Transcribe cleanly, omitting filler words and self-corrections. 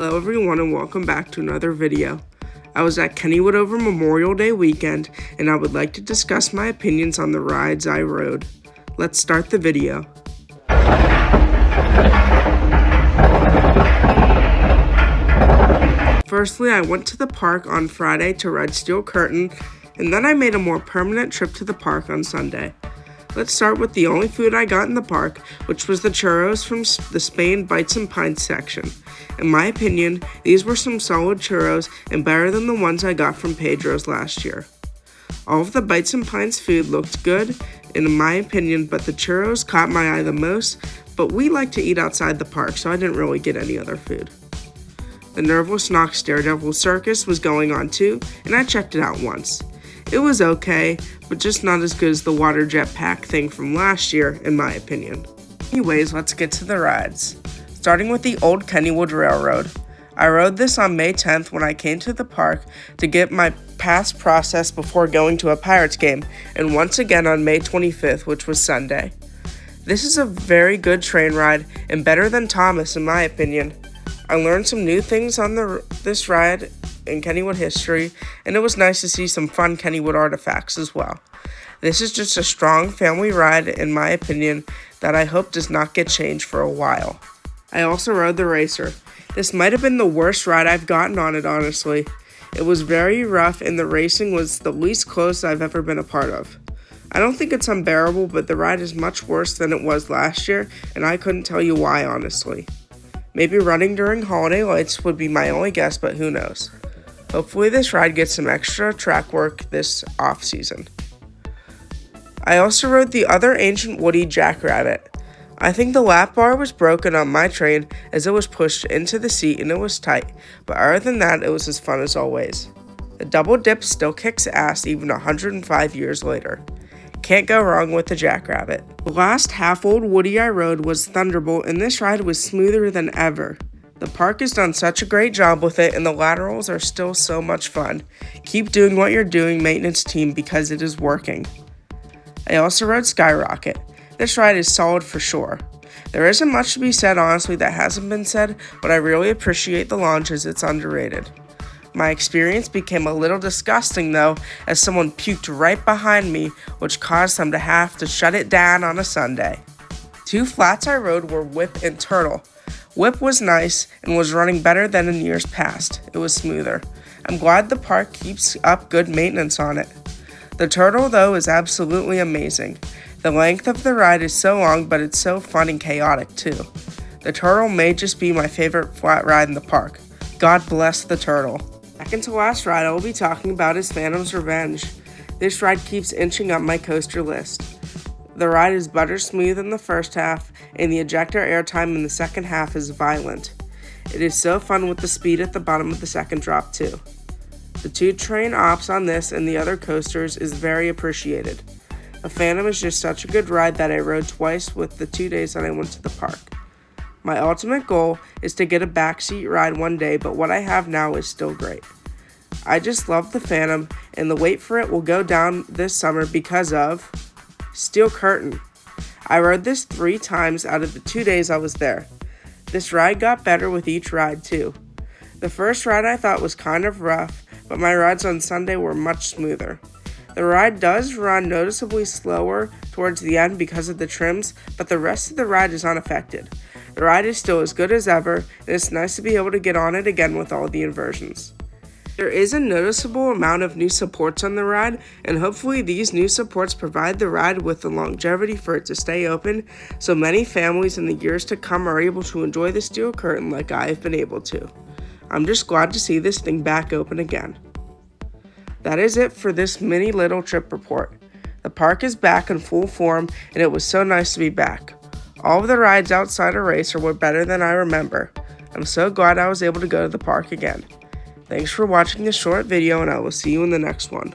Hello everyone and welcome back to another video. I was at Kennywood over Memorial Day weekend and I would like to discuss my opinions on the rides I rode. Let's start the video. Firstly, I went to the park on Friday to ride Steel Curtain, and then I made a more permanent trip to the park on Sunday. Let's start with the only food I got in the park, which was the churros from the Spain Bites and Pints section. In my opinion, these were some solid churros and better than the ones I got from Pedro's last year. All of the Bites and Pints food looked good, in my opinion, but the churros caught my eye the most, but we like to eat outside the park, so I didn't really get any other food. The Nervous Knox Daredevil Circus was going on too, and I checked it out once. It was okay, but just not as good as the water jetpack thing from last year, in my opinion. Anyways, let's get to the rides. Starting with the old Kennywood Railroad. I rode this on May 10th when I came to the park to get my pass processed before going to a Pirates game, and once again on May 25th, which was Sunday. This is a very good train ride, and better than Thomas in my opinion. I learned some new things on this ride in Kennywood history, and it was nice to see some fun Kennywood artifacts as well. This is just a strong family ride in my opinion that I hope does not get changed for a while. I also rode the Racer. This might have been the worst ride I've gotten on it, honestly. It was very rough and the racing was the least close I've ever been a part of. I don't think it's unbearable, but the ride is much worse than it was last year, and I couldn't tell you why, honestly. Maybe running during holiday lights would be my only guess, but who knows. Hopefully this ride gets some extra track work this off-season. I also rode the other Ancient Woody Jackrabbit. I think the lap bar was broken on my train as it was pushed into the seat and it was tight, but other than that it was as fun as always. The double dip still kicks ass even 105 years later. Can't go wrong with the Jackrabbit. The last half-old Woody I rode was Thunderbolt, and this ride was smoother than ever. The park has done such a great job with it, and the laterals are still so much fun. Keep doing what you're doing, maintenance team, because it is working. I also rode Skyrocket. This ride is solid for sure. There isn't much to be said, honestly, that hasn't been said, but I really appreciate the launch as it's underrated. My experience became a little disgusting though, as someone puked right behind me, which caused them to have to shut it down on a Sunday. Two flats I rode were Whip and Turtle. Whip was nice and was running better than in years past. It was smoother. I'm glad the park keeps up good maintenance on it. The Turtle though is absolutely amazing. The length of the ride is so long, but it's so fun and chaotic too. The Turtle may just be my favorite flat ride in the park. God bless the Turtle. Second to last ride I will be talking about is Phantom's Revenge. This ride keeps inching up my coaster list. The ride is butter smooth in the first half, and the ejector airtime in the second half is violent. It is so fun with the speed at the bottom of the second drop too. The two train ops on this and the other coasters is very appreciated. The Phantom is just such a good ride that I rode twice with the 2 days that I went to the park. My ultimate goal is to get a backseat ride one day, but what I have now is still great. I just love the Phantom, and the wait for it will go down this summer because of Steel Curtain. I rode this 3 times out of the 2 days I was there. This ride got better with each ride too. The first ride I thought was kind of rough, but my rides on Sunday were much smoother. The ride does run noticeably slower towards the end because of the trims, but the rest of the ride is unaffected. The ride is still as good as ever, and it's nice to be able to get on it again with all the inversions. There is a noticeable amount of new supports on the ride, and hopefully these new supports provide the ride with the longevity for it to stay open, so many families in the years to come are able to enjoy the Steel Curtain like I have been able to. I'm just glad to see this thing back open again. That is it for this mini little trip report. The park is back in full form, and it was so nice to be back. All of the rides outside of Racer were better than I remember. I'm so glad I was able to go to the park again. Thanks for watching this short video, and I will see you in the next one.